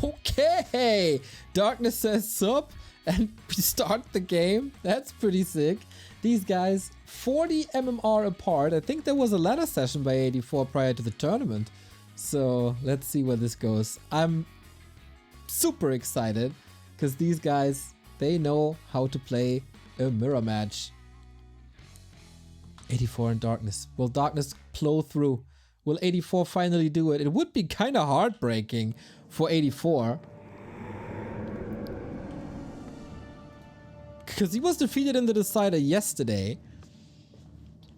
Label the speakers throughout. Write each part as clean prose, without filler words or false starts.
Speaker 1: Okay, Darkness says sub and we start the game. That's pretty sick. These guys 40 MMR apart. I think there was a ladder session by EightyFour prior to the tournament. So let's see where this goes. I'm super excited because these guys, they know how to play a mirror match. EightyFour and Darkness. Will Darkness plow through? Will EightyFour finally do it? It would be kind of heartbreaking for EightyFour, because he was defeated in the decider yesterday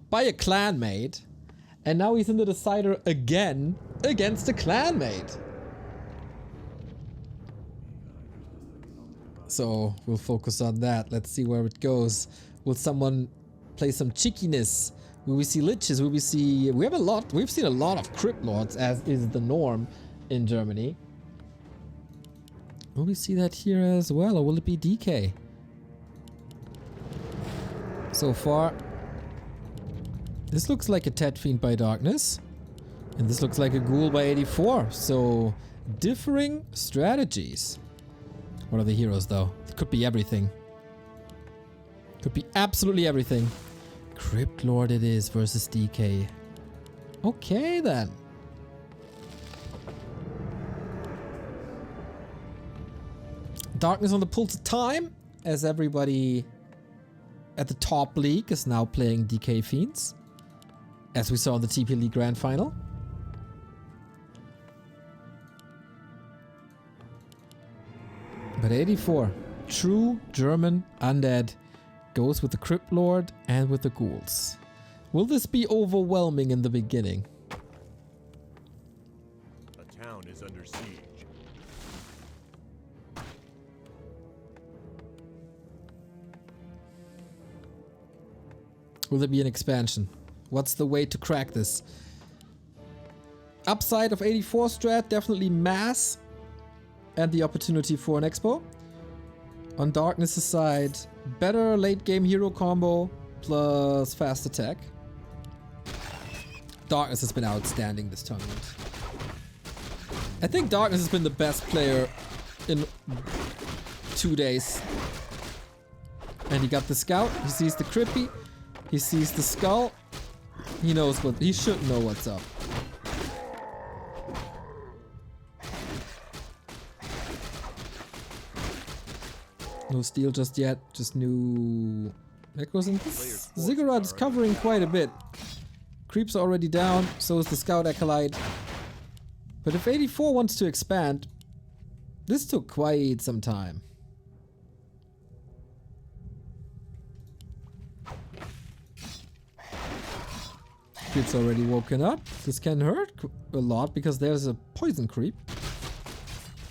Speaker 1: by a clanmate, and now he's in the decider again against a clanmate. So we'll focus on that. Let's see where it goes. Will someone play some cheekiness? Will we see liches? Will we see... We've seen a lot of crypt lords, as is the norm in Germany. Will we see that here as well, or will it be DK? So far, this looks like a Tet Fiend by Darkness, and this looks like a Ghoul by EightyFour. So differing strategies. What are the heroes though? It could be everything. Could be absolutely everything. Crypt Lord it is versus DK. Okay then. Darkness on the pulse of time, as everybody at the top league is now playing DK Fiends, as we saw in the TP League Grand Final. But EightyFour, true German undead, goes with the Crypt Lord and with the Ghouls. Will this be overwhelming in the beginning?
Speaker 2: A town is under siege.
Speaker 1: Will there be an expansion? What's the way to crack this? Upside of EightyFour strat, definitely mass and the opportunity for an expo. On Darkness' side, better late game hero combo plus fast attack. Darkness has been outstanding this tournament. I think Darkness has been the best player in 2 days. And he got the scout, he sees the Crippy, he sees the skull. He knows what, he should know what's up. No steal just yet, just new Necros and this Ziggurat is covering quite a bit. Creeps are already down, so is the Scout Acolyte. But if EightyFour wants to expand, this took quite some time. Creep's already woken up. This can hurt a lot because there's a poison creep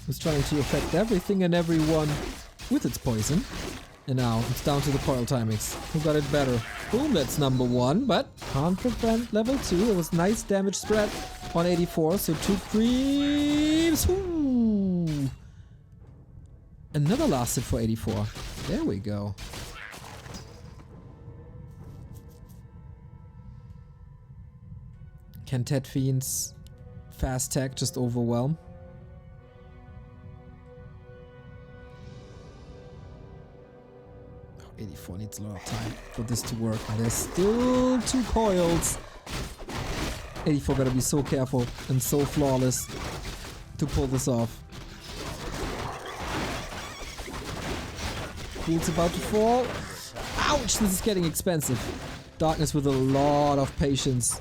Speaker 1: who's trying to affect everything and everyone with its poison. And now it's down to the coil timings. Who got it better? Boom, that's number 1, but can't prevent level 2. It was nice damage spread on EightyFour, so 2 creeps. Ooh. Another last hit for EightyFour. There we go. Can Tet Fiend's fast tech just overwhelm? Oh, EightyFour needs a lot of time for this to work. And there's still 2 coils. EightyFour gotta be so careful and so flawless to pull this off. Ghoul's about to fall. Ouch! This is getting expensive. Darkness with a lot of patience.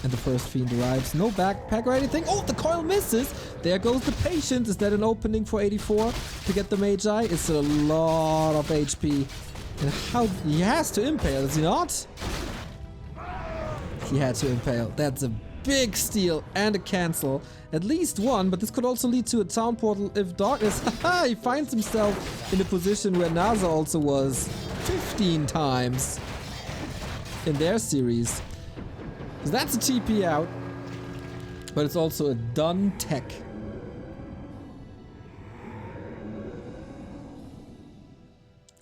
Speaker 1: And the first Fiend arrives. No backpack or anything. Oh, the coil misses! There goes the patience. Is that an opening for EightyFour to get the Magi? It's a lot of HP. And how... He has to impale, does he not? He had to impale. That's a big steal and a cancel. At least one, but this could also lead to a town portal if Darkness... Haha! He finds himself in a position where NASA also was 15 times in their series. So that's a TP out, but it's also a done tech.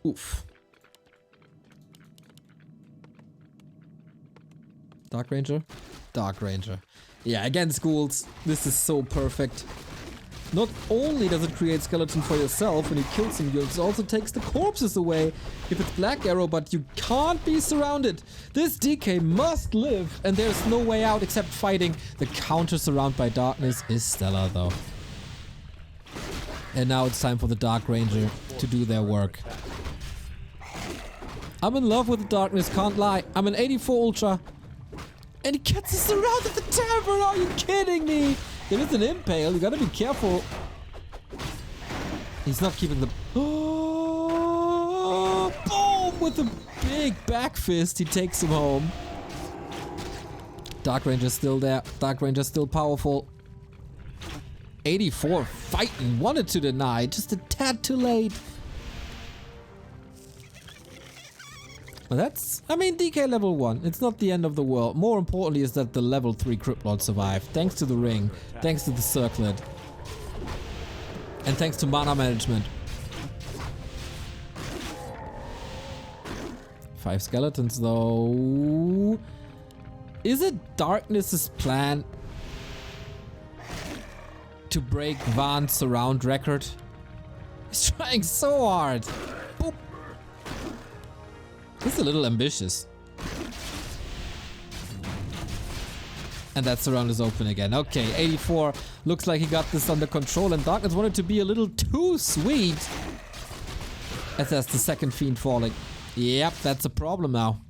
Speaker 1: Oof. Dark Ranger? Dark Ranger. Yeah, against ghouls, this is so perfect. Not only does it create skeleton for yourself when you kill some ghouls, it also takes the corpses away if it's Black Arrow, but you can't be surrounded. This DK must live, and there's no way out except fighting. The counter surround by darkness is stellar though. And now it's time for the Dark Ranger to do their work. I'm in love with the darkness, can't lie. I'm an 84 Ultra. And he gets us surrounded the tavern, are you kidding me? There is an impale, you gotta be careful. He's not keeping the... Oh, boom! With a big back fist, he takes him home. Dark Ranger's still there. Dark Ranger's still powerful. 84 fighting, wanted to deny, just a tad too late. But that's, I mean, DK level 1. It's not the end of the world. More importantly is that the level 3 Crypt Lord survived. Thanks to the ring. Thanks to the circlet. And thanks to mana management. 5 skeletons though. Is it Darkness's plan to break Van's surround record? He's trying so hard. Boop. He's a little ambitious. And that surround is open again. Okay, 84 looks like he got this under control, and Darkness wanted to be a little too sweet. As that's the second fiend falling. Yep, that's a problem now.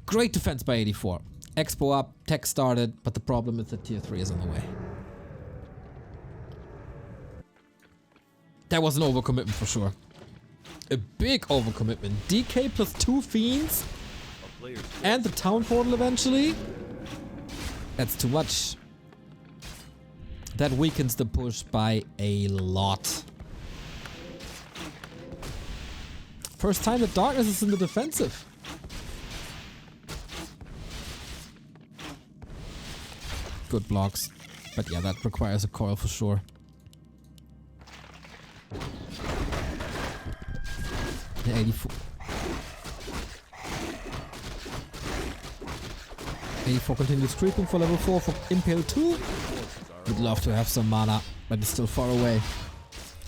Speaker 1: Great defense by 84. Expo up, tech started, but the problem is that tier 3 is on the way. That was an overcommitment for sure. A big overcommitment. DK plus 2 fiends and the town portal eventually. That's too much. That weakens the push by a lot. First time that Darkness is in the defensive. Good blocks. But yeah, that requires a coil for sure. The 84. 84 continues creeping for level 4 for Impale 2. Would love to have some mana, but it's still far away.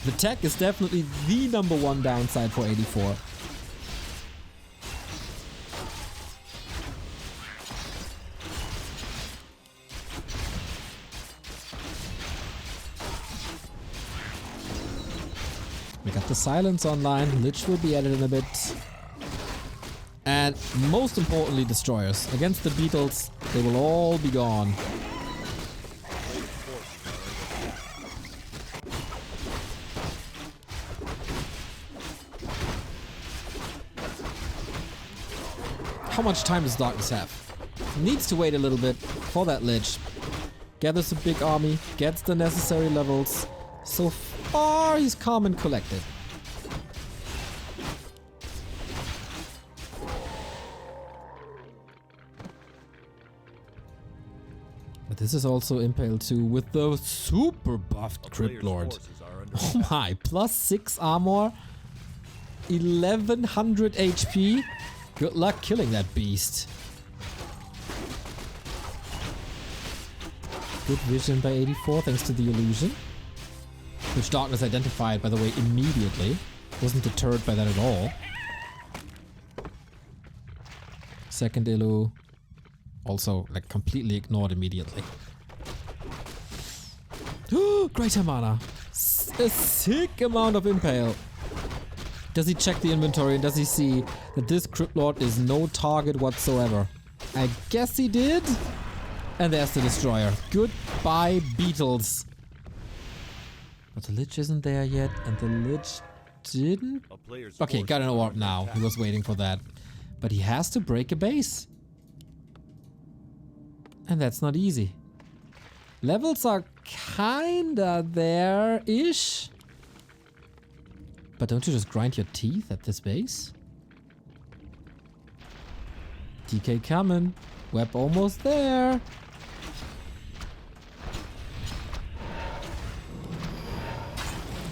Speaker 1: The tech is definitely the #1 downside for 84. We got the silence online, Lich will be added in a bit. And most importantly, destroyers. Against the beetles, they will all be gone. How much time does Darkness have? Needs to wait a little bit for that Lich. Gathers a big army, gets the necessary levels. So far, he's calm and collected. But this is also Impale 2 with the super buffed Crypt Lord. Oh my, plus 6 armor, 1100 HP. Good luck killing that beast. Good vision by 84 thanks to the illusion. Which Darkness identified, by the way, immediately. Wasn't deterred by that at all. Second illu. Also, like, completely ignored immediately. Greater mana. A sick amount of Impale. Does he check the inventory and does he see that this Crypt Lord is no target whatsoever? I guess he did. And there's the Destroyer. Goodbye, beetles. But the Lich isn't there yet, and the Lich didn't... Okay, got an orb now. He was waiting for that. But he has to break a base. And that's not easy. Levels are kinda there-ish. But don't you just grind your teeth at this base? DK coming. Web almost there.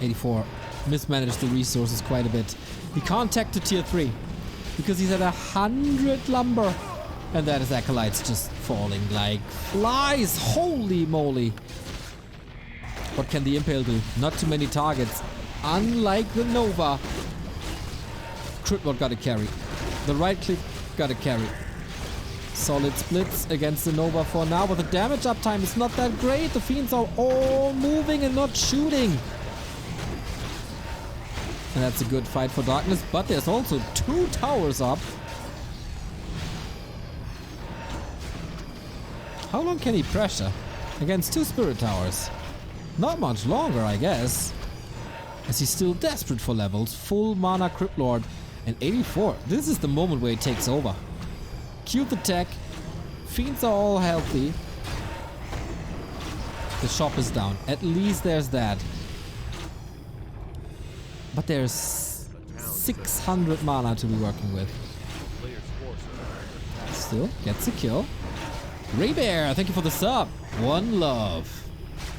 Speaker 1: '84 mismanaged the resources quite a bit. He can't tech to tier 3 because he's at 100 lumber. And that is Acolytes just falling like flies. Holy moly. What can the Impale do? Not too many targets. Unlike the Nova. Crit Lord got a carry. The right click got a carry. Solid splits against the Nova for now, but the damage uptime is not that great. The Fiends are all moving and not shooting. And that's a good fight for Darkness, but there's also 2 towers up. How long can he pressure against 2 Spirit Towers? Not much longer, I guess. As he's still desperate for levels. Full mana Crypt Lord and EightyFour. This is the moment where he takes over. Cute attack. Fiends are all healthy. The shop is down. At least there's that. But there's 600 mana to be working with. Still gets a kill. Raybear, thank you for the sub. One love.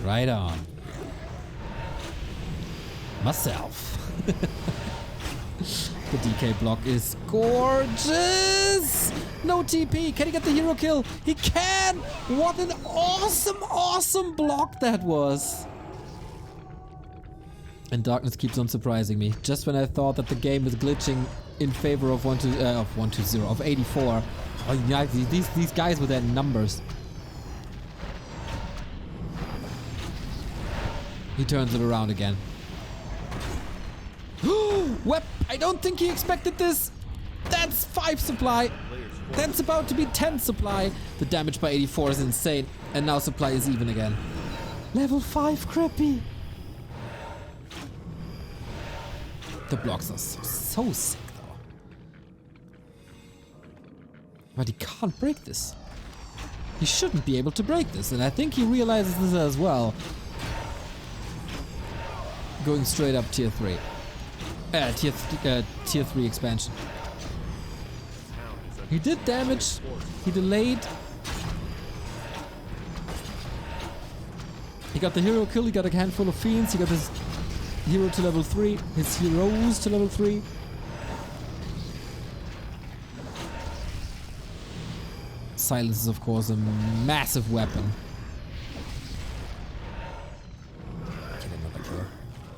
Speaker 1: Right on. Myself. The DK block is gorgeous. No TP. Can he get the hero kill? He can. What an awesome block that was. And Darkness keeps on surprising me. Just when I thought that the game was glitching in favor of 120 of EightyFour. Oh, yeah, these guys with their numbers. He turns it around again. Wep! I don't think he expected this. That's 5 supply. That's about to be 10 supply. The damage by EightyFour is insane. And now supply is even again. Level 5 Creepy. The blocks are so sick though. But he can't break this. He shouldn't be able to break this. And I think he realizes this as well. Going straight up tier 3. Tier 3 expansion. He did damage. He delayed. He got the hero kill. He got a handful of fiends. He got his hero to level 3. His heroes to level 3. Silence is of course a massive weapon. Get another kill.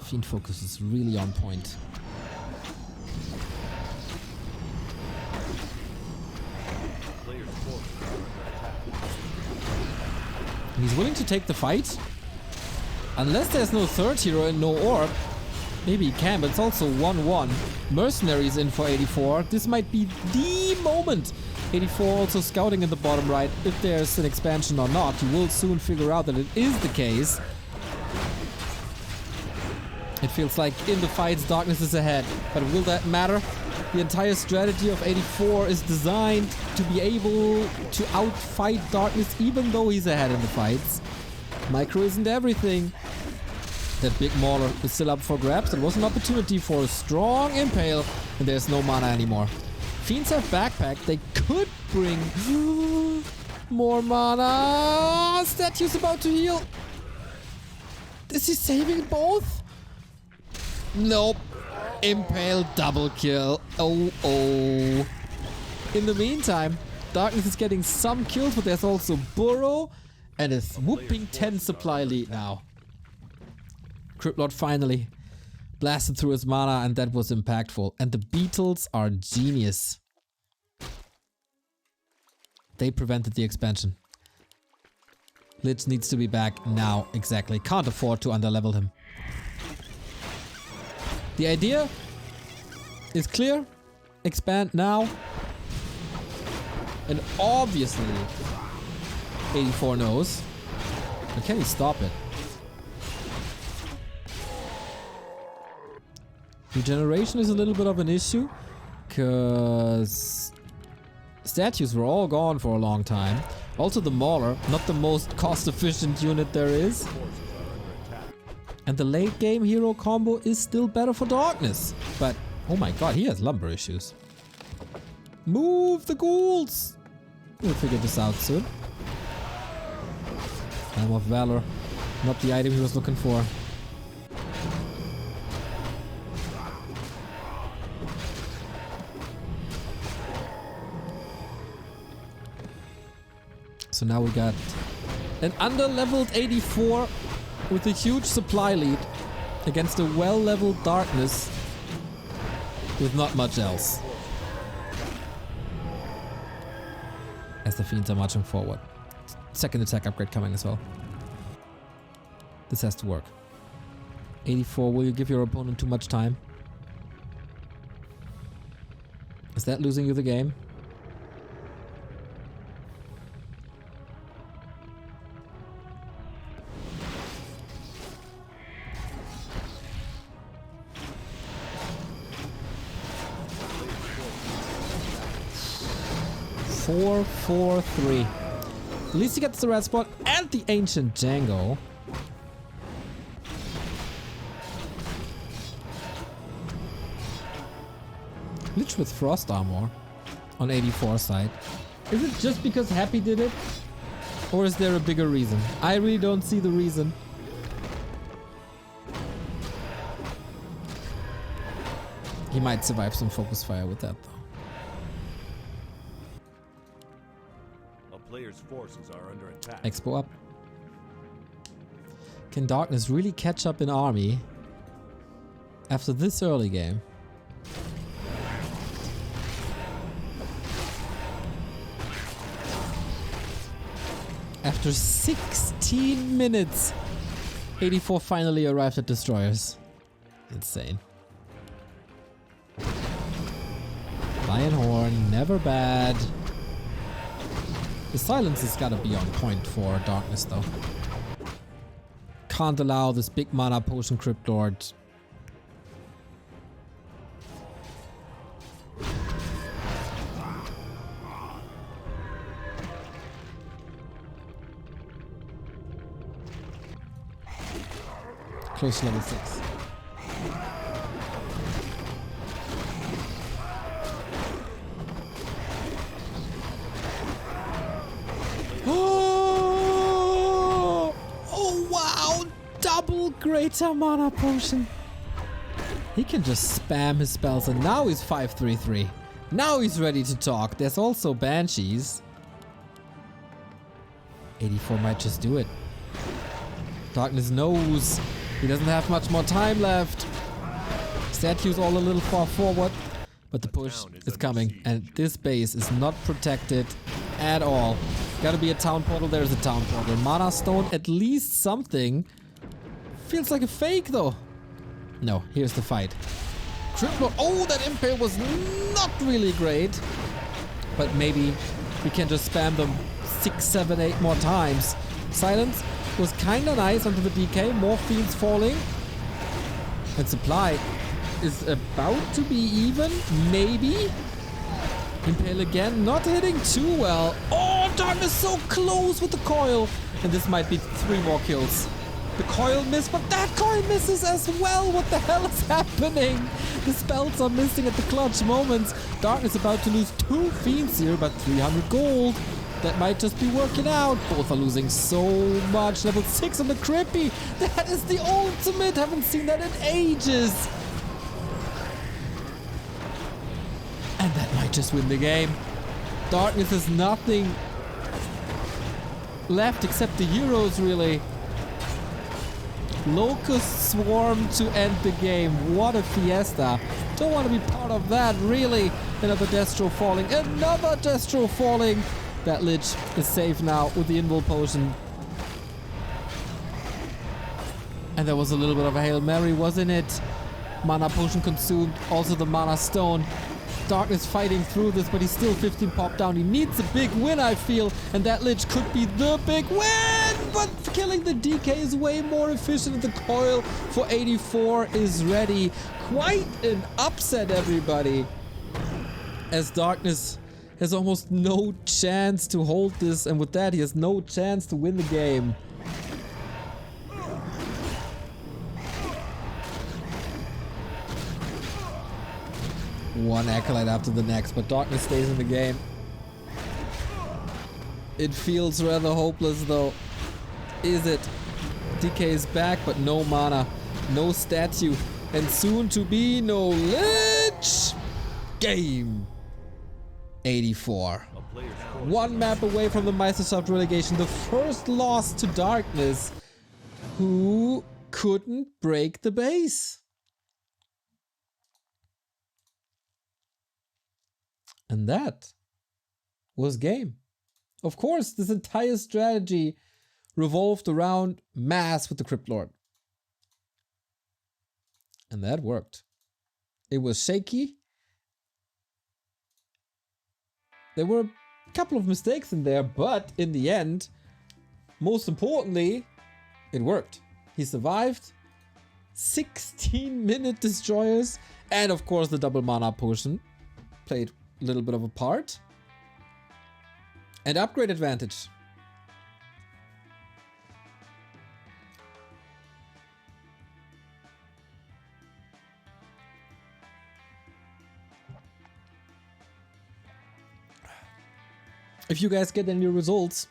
Speaker 1: Fiend focus is really on point. He's willing to take the fight. Unless there's no third hero and no orb. Maybe he can, but it's also 1-1. Mercenaries in for EightyFour. This might be the moment. EightyFour also scouting in the bottom right. If there's an expansion or not, you will soon figure out that it is the case. It feels like in the fights, Darkness is ahead. But will that matter? The entire strategy of EightyFour is designed to be able to outfight Darkness even though he's ahead in the fights. Micro isn't everything. That big Mauler is still up for grabs. It was an opportunity for a strong Impale and there's no mana anymore. Fiends have backpack. They could bring more mana. Statue's about to heal. Is he saving both? Nope. Impale double kill. Oh. In the meantime, Darkness is getting some kills, but there's also Burrow and a whooping 10 supply lead now. Crypt Lord finally blasted through his mana and that was impactful. And the Beetles are genius. They prevented the expansion. Lich needs to be back now, exactly. Can't afford to underlevel him. The idea is clear. Expand now. And obviously, EightyFour knows. But can he stop it? Regeneration is a little bit of an issue. Because statues were all gone for a long time. Also the Mauler, not the most cost-efficient unit there is. And the late game hero combo is still better for Darkness. But, oh my god, he has lumber issues. Move the ghouls! We'll figure this out soon. Helm of Valor. Not the item he was looking for. So now we got an under-leveled 84 with a huge supply lead against a well-leveled Darkness with not much else. As the Fiends are marching forward. Second attack upgrade coming as well. This has to work. 84, will you give your opponent too much time? Is that losing you the game? Four, 4, 3. At least he gets the red spot and the ancient Django. Lich with frost armor on 84 side. Is it just because Happy did it? Or is there a bigger reason? I really don't see the reason. He might survive some focus fire with that though.
Speaker 2: A player's forces are under attack.
Speaker 1: Expo up. Can Darkness really catch up in army after this early game? After 16 minutes, 84 finally arrived at Destroyers. Insane. Lionhorn, never bad. The silence has gotta be on point for Darkness though. Can't allow this big mana potion Crypt Lord. Close to level 6. Oh wow! Double greater mana potion. He can just spam his spells and now he's 5-3-3. Now he's ready to talk. There's also Banshees. 84 might just do it. Darkness knows he doesn't have much more time left. Statues all a little far forward, but the push is coming and this base is not protected at all. Gotta be a town portal. There's a town portal. Mana Stone, at least something. Feels like a fake though. No, here's the fight. Triple. Oh, that Impale was not really great. But maybe we can just spam them 6, 7, 8 more times. Silence was kinda nice onto the DK. More Fiends falling. And supply is about to be even. Maybe. Impale again, not hitting too well. Oh, Darkness so close with the coil. And this might be 3 more kills. The coil missed, but that coil misses as well. What the hell is happening? The spells are missing at the clutch moments. Darkness about to lose 2 Fiends here, but 300 gold. That might just be working out. Both are losing so much. Level 6 on the Crippy. That is the ultimate. Haven't seen that in ages. And that might just win the game. Darkness has nothing left except the heroes, really. Locust Swarm to end the game. What a fiesta. Don't want to be part of that, really. Another Destro falling. Another Destro falling. That Lich is safe now with the Invul Potion. And there was a little bit of a Hail Mary, wasn't it? Mana Potion consumed. Also the Mana Stone. Darkness fighting through this, but he's still 15 pop down. He needs a big win, I feel. And that Lich could be the big win! But killing the DK is way more efficient. The coil for 84 is ready. Quite an upset, everybody. As Darkness has almost no chance to hold this. And with that, he has no chance to win the game. One Acolyte after the next, but Darkness stays in the game. It feels rather hopeless though. Is it? DK is back, but no mana, no statue, and soon to be no Lich! Game 84.
Speaker 2: player's forces
Speaker 1: One map away from the Meisterschaft relegation. The first loss to Darkness, who couldn't break the base. And that was game. Of course, this entire strategy revolved around mass with the Crypt Lord. And that worked. It was shaky. There were a couple of mistakes in there, but in the end, most importantly, it worked. He survived. 16-minute destroyers. And of course, the double mana potion played a little bit of a part. And upgrade advantage. If you guys get any results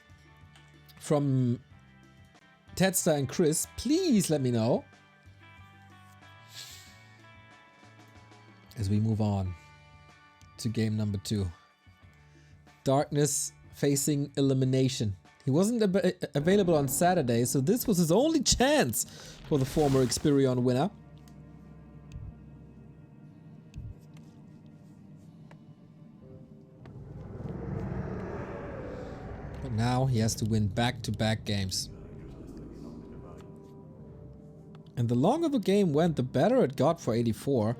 Speaker 1: from Tedster and Chris, please let me know. As we move on to game number 2. Darkness facing elimination. He wasn't available on Saturday, so this was his only chance for the former Experion winner. But now he has to win back-to-back games. And the longer the game went, the better it got for EightyFour.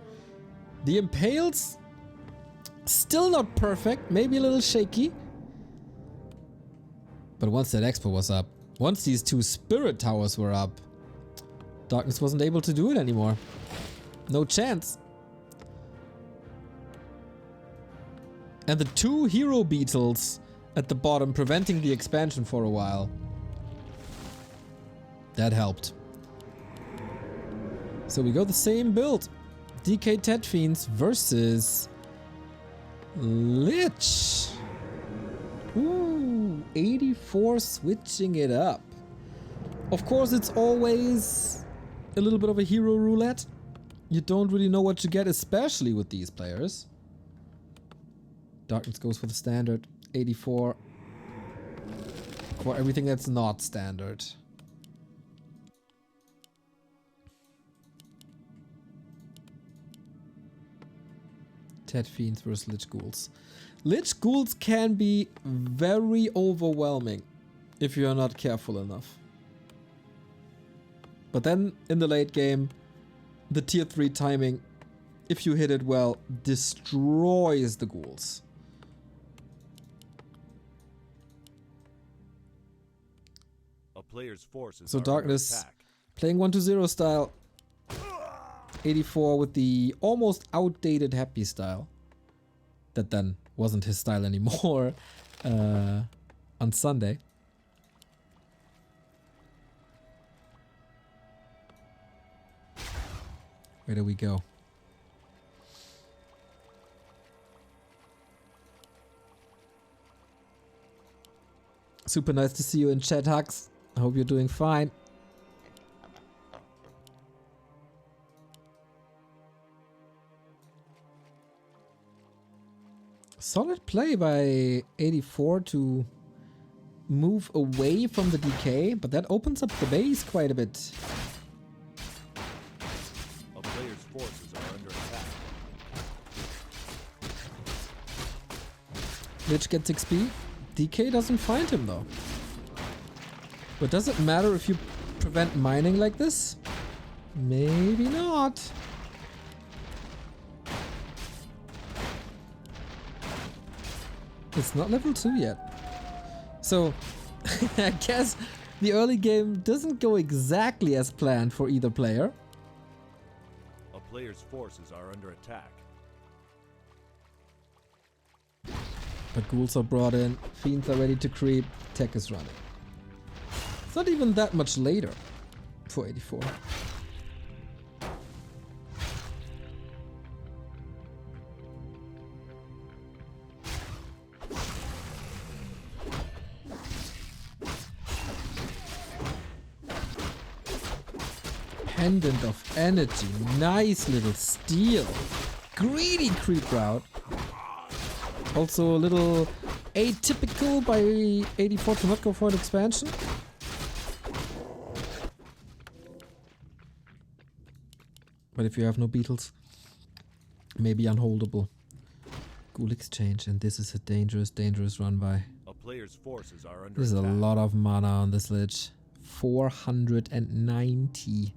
Speaker 1: The Impales, still not perfect, maybe a little shaky. But once that Expo was up, once these 2 Spirit Towers were up, Darkness wasn't able to do it anymore. No chance. And the 2 Hero Beetles at the bottom preventing the expansion for a while. That helped. So we go the same build. DK Ted Fiends versus Lich. Ooh, EightyFour switching it up. Of course, it's always a little bit of a hero roulette. You don't really know what you get, especially with these players. Darkness goes for the standard. EightyFour for everything that's not standard. Ted Fiends versus Lich Ghouls. Lich Ghouls can be very overwhelming if you're not careful enough. But then in the late game, the tier 3 timing, if you hit it well, destroys the ghouls.
Speaker 2: A player's forces
Speaker 1: So
Speaker 2: are
Speaker 1: Darkness
Speaker 2: under attack.
Speaker 1: playing 1-2-0 style. EightyFour with the almost outdated Happy style. That then wasn't his style anymore on Sunday. Where do we go? Super nice to see you in chat, Hux. I hope you're doing fine. Solid play by EightyFour to move away from the DK, but that opens up the base quite a bit.
Speaker 2: A player's forces are under attack.
Speaker 1: Lich gets XP. DK doesn't find him though. But does it matter if you prevent mining like this? Maybe not. It's not level 2 yet. So, I guess the early game doesn't go exactly as planned for either player.
Speaker 2: A player's forces are under attack.
Speaker 1: But ghouls are brought in, fiends are ready to creep, tech is running. It's not even that much later for EightyFour. Pendant of Energy, nice little steal. Greedy creep route. Also a little atypical by EightyFour to not go for an expansion. But if you have no beetles, maybe unholdable. Ghoul exchange, and this is a dangerous run by.
Speaker 2: A player's forces are under
Speaker 1: There's a
Speaker 2: attack.
Speaker 1: lot of mana on this lich. 490.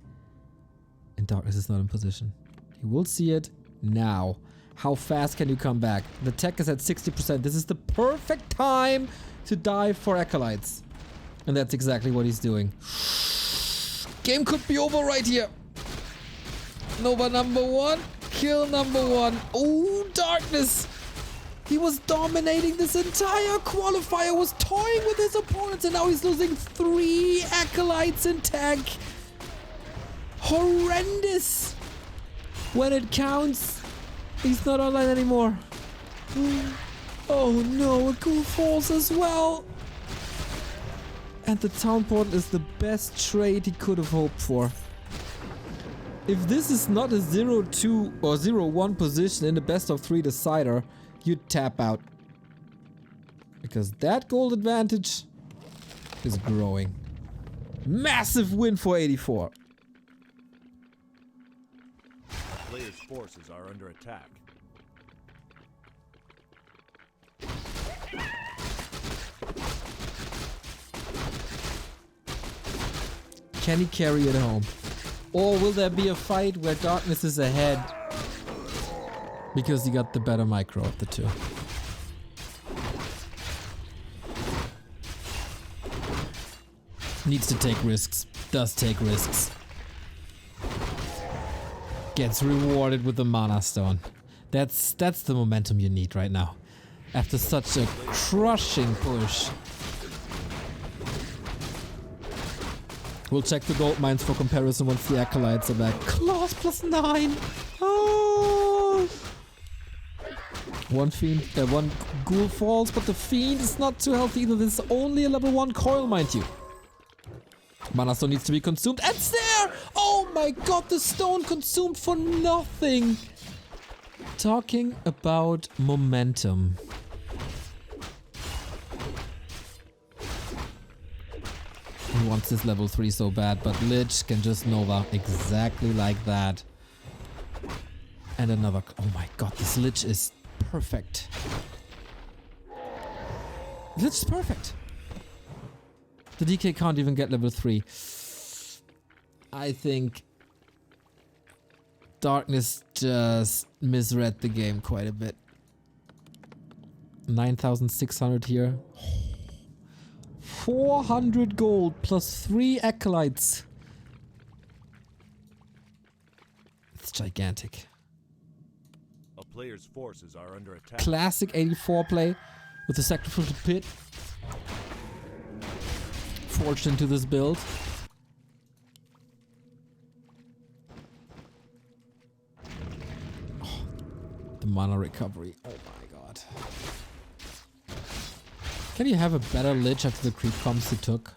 Speaker 1: And Darkness is not in position. He will see it now. How fast can you come back? The tech is at 60%. This is the perfect time to dive for Acolytes. And that's exactly what he's doing. Game could be over right here. Nova number 1. Kill number 1. Oh, Darkness. He was dominating this entire qualifier, was toying with his opponents, and now he's losing 3 Acolytes in tech. Horrendous. When it counts, he's not online anymore. Oh no, a Ghoul falls as well. And the town portal is the best trade he could have hoped for. If this is not a 0-2 or 0-1 position in the best of 3 decider, you'd tap out. Because that gold advantage is growing. Massive win for EightyFour.
Speaker 2: Player's forces are under attack.
Speaker 1: Can he carry it home? Or will there be a fight where Darkness is ahead because he got the better micro of the two? Needs to take risks. Does take risks. Gets rewarded with the mana stone. That's the momentum you need right now. After such a crushing push. We'll check the gold mines for comparison once the Acolytes are back. Claws +9! Oh! One Ghoul falls, but the Fiend is not too healthy either. This is only a level 1 coil, mind you. Mana stone needs to be consumed. And it's there! Oh my god, the stone consumed for nothing! Talking about momentum. He wants this level 3 so bad, but Lich can just Nova exactly like that. And another... Oh my god, this Lich is perfect. Lich is perfect. The DK can't even get level 3. I think Darkness just misread the game quite a bit. 9,600 here. 400 gold plus 3 Acolytes. It's gigantic.
Speaker 2: A player's forces are under attack.
Speaker 1: Classic EightyFour play with the sacrificial pit. Forged into this build. Oh, the mana recovery. Oh my god. Can you have a better Lich after the creep comps he took?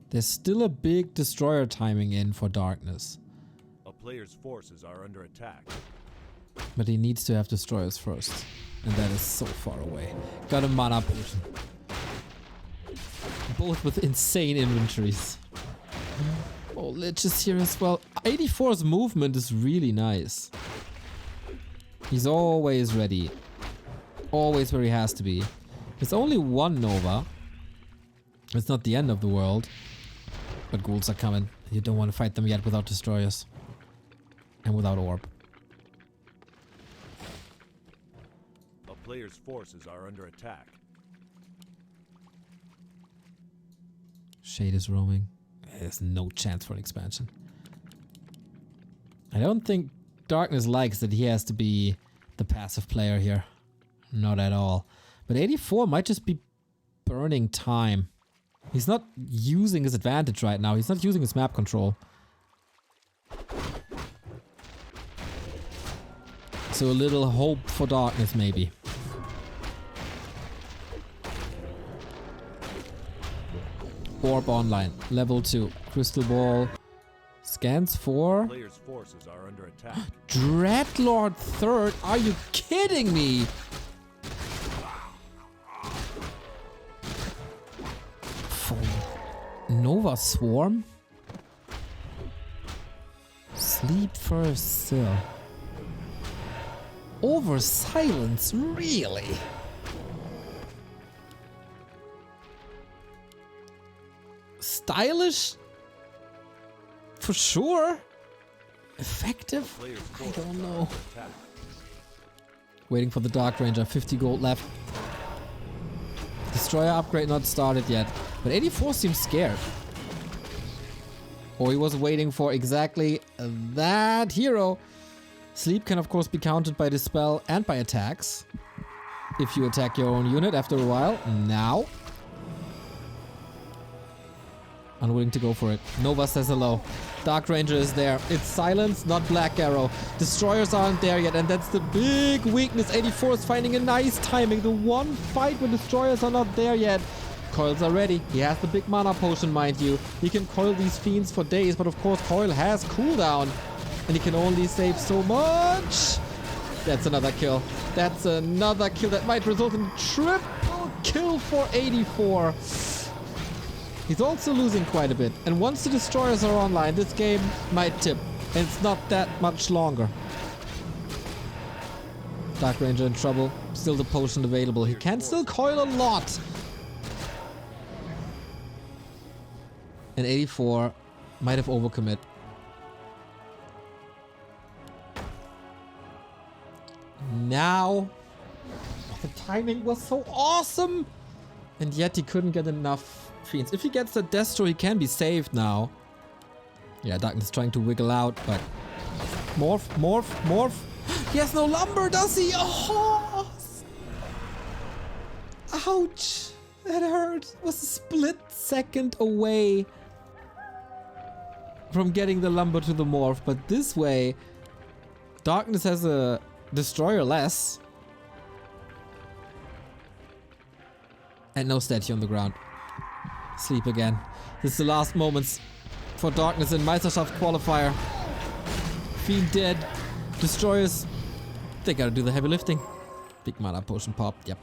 Speaker 1: There's still a big destroyer timing in for Darkness.
Speaker 2: A player's forces are under attack.
Speaker 1: But he needs to have destroyers first. And that is so far away. Got a mana potion. Both with insane inventories. Oh, Lich is here as well. EightyFour's movement is really nice. He's always ready. Always where he has to be. There's only one Nova. It's not the end of the world. But ghouls are coming. You don't want to fight them yet without destroyers. And without orb.
Speaker 2: A player's forces are under attack.
Speaker 1: Shade is roaming. There's no chance for an expansion. I don't think Darkness likes that he has to be the passive player here. Not at all. But EightyFour might just be burning time. He's not using his advantage right now. He's not using his map control. So a little hope for Darkness maybe. Orb online. Level 2. Crystal Ball. Scans for
Speaker 2: Players' forces are under attack.
Speaker 1: Dreadlord 3rd. Are you kidding me? Nova Swarm? Sleep first still. Over silence, really? Stylish? For sure. Effective? I don't know. Waiting for the Dark Ranger, 50 gold left. Destroyer upgrade not started yet. But EightyFour seems scared. Or he was waiting for exactly that hero. Sleep can of course be countered by Dispel and by attacks. If you attack your own unit after a while. Now. Unwilling to go for it. Nova says hello. Dark Ranger is there. It's silence, not Black Arrow. Destroyers aren't there yet, and that's the big weakness. EightyFour is finding a nice timing. The one fight when Destroyers are not there yet. Coils are ready. He has the big mana potion, mind you. He can coil these fiends for days, but of course coil has cooldown. And he can only save so much. That's another kill. That's another kill that might result in triple kill for EightyFour. He's also losing quite a bit. And once the Destroyers are online, this game might tip. And it's not that much longer. Dark Ranger in trouble. Still the potion available. He can still coil a lot. And EightyFour might have overcommit. Now. The timing was so awesome. And yet he couldn't get enough fiends. If he gets the Destro, he can be saved now. Yeah, Darkness is trying to wiggle out, but... Morph, morph, morph. He has no lumber, does he? Oh! Ouch. That hurt. It was a split second away from getting the lumber to the morph. But this way, Darkness has a Destroyer less. And no statue on the ground. Sleep again. This is the last moments for Darkness in Meisterschaft Qualifier. Fiend dead. Destroyers. They gotta do the heavy lifting. Big mana potion pop. Yep.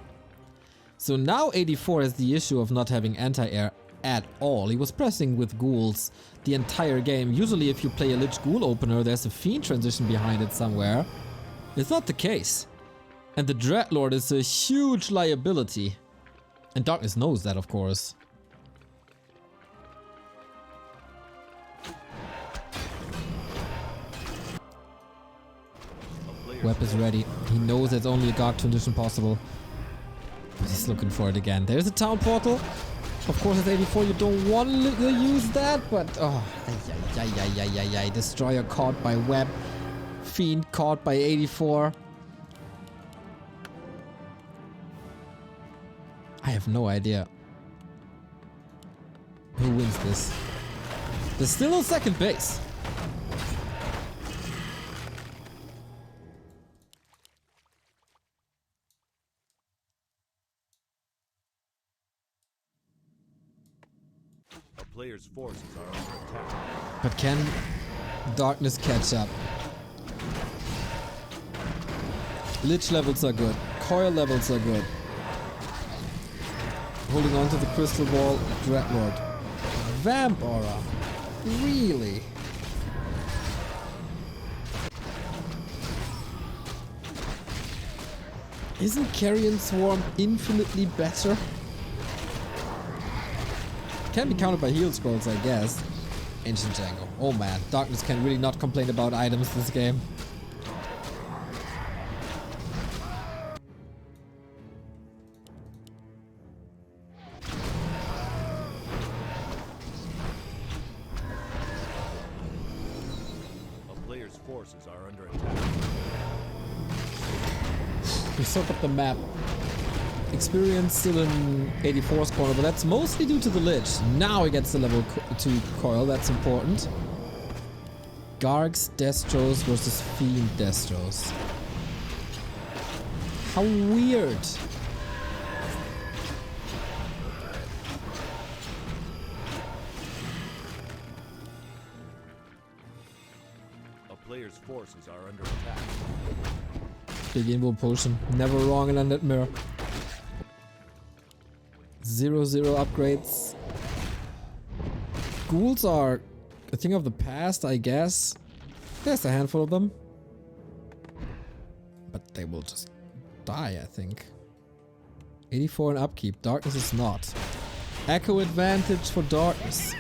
Speaker 1: So now EightyFour has the issue of not having anti-air at all. He was pressing with ghouls the entire game. Usually if you play a Lich Ghoul opener, there's a fiend transition behind it somewhere. It's not the case. And the Dreadlord is a huge liability. And Darkness knows that, of course. Web is ready. He knows there's only a Guard transition possible. But he's looking for it again. There's a town portal. Of course, as EightyFour, you don't want to use that, but... Oh, Destroyer caught by Web. Fiend caught by EightyFour. I have no idea who wins this. There's still no second base.
Speaker 2: A player's forces are under attack.
Speaker 1: But can Darkness catch up? Lich levels are good. Coil levels are good. Holding on to the crystal ball, Dreadlord. Vamp Aura. Really? Isn't Carrion Swarm infinitely better? Can be countered by heal scrolls, I guess. Ancient Django. Oh man, Darkness can really not complain about items this game.
Speaker 2: Forces are under attack.
Speaker 1: We soak up the map. Experience still in EightyFour's corner, but that's mostly due to the Lich. Now he gets the level 2 coil, that's important. Gargs Destros versus Fiend Destros. How weird.
Speaker 2: forces are under attack.
Speaker 1: Big invo potion. Never wrong in that mirror. 0/0 upgrades. Ghouls are a thing of the past, I guess. There's a handful of them. But they will just die, I think. 84 in upkeep. Darkness is not. Echo advantage for darkness.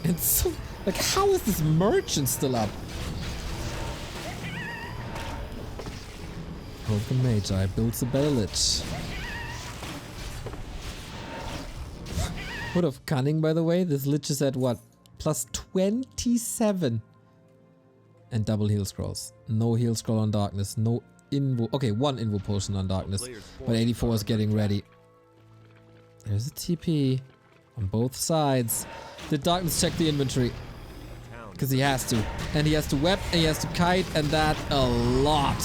Speaker 1: And so, like, how is this merchant still up? Hope the Magi builds a better lich. What of cunning, by the way? This lich is at what? Plus 27. And double heal scrolls. No heal scroll on darkness. No invo. Okay, one invo potion on darkness. But 84 is getting ready. There's a TP on both sides. Did darkness check the inventory? Because he has to. And he has to web and he has to kite, and that a lot.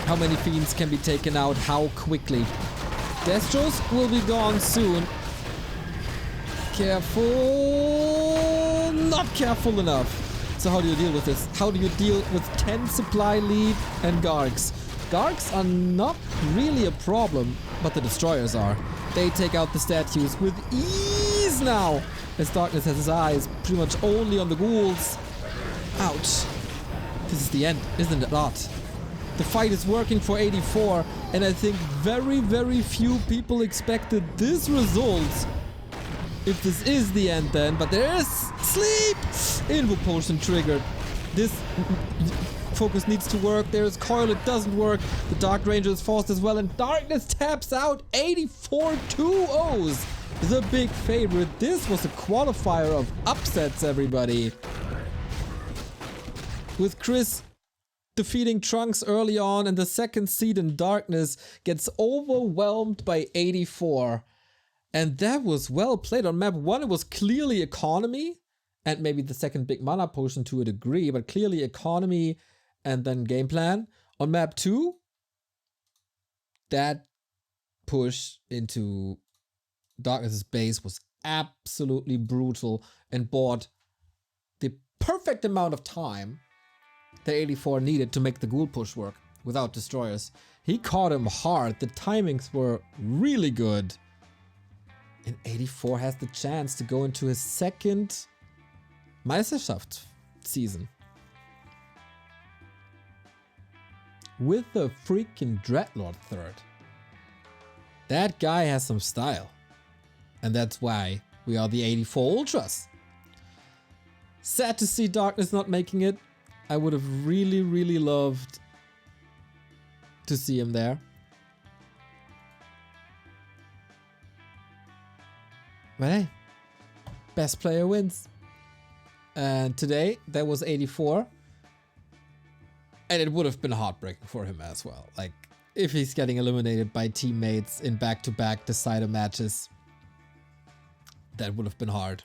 Speaker 1: How many fiends can be taken out? How quickly? Destros will be gone soon. Careful. Not careful enough. So how do you deal with this? How do you deal with 10 supply lead and Gargs? Gargs are not really a problem, but the destroyers are. They take out the statues with ease now, as darkness has his eyes pretty much only on the ghouls. Ouch. This is the end, isn't it not? The fight is working for 84, and I think very, very few people expected this result. If this is the end then, but there is sleep! Invo potion triggered. This focus needs to work. There is coil, it doesn't work. The Dark Ranger is forced as well, and darkness taps out. 84 2-0s. The big favorite. This was a qualifier of upsets, everybody. With Chris defeating Trunks early on, and the second seed in darkness gets overwhelmed by 84. And that was well played. On map 1, it was clearly economy, and maybe the second big mana potion to a degree, but clearly economy and then game plan. On map 2, that push into Darkness's base was absolutely brutal and bought the perfect amount of time that 84 needed to make the ghoul push work without destroyers. He caught him hard. The timings were really good. And 84 has the chance to go into his second Meisterschaft season with the freaking Dreadlord third. That guy has some style. And that's why we are the 84 Ultras. Sad to see Darkness not making it. I would have really, really loved to see him there. But hey, best player wins. And today, that was 84. And it would have been heartbreaking for him as well. Like, if he's getting eliminated by teammates in back-to-back decider matches, that would have been hard.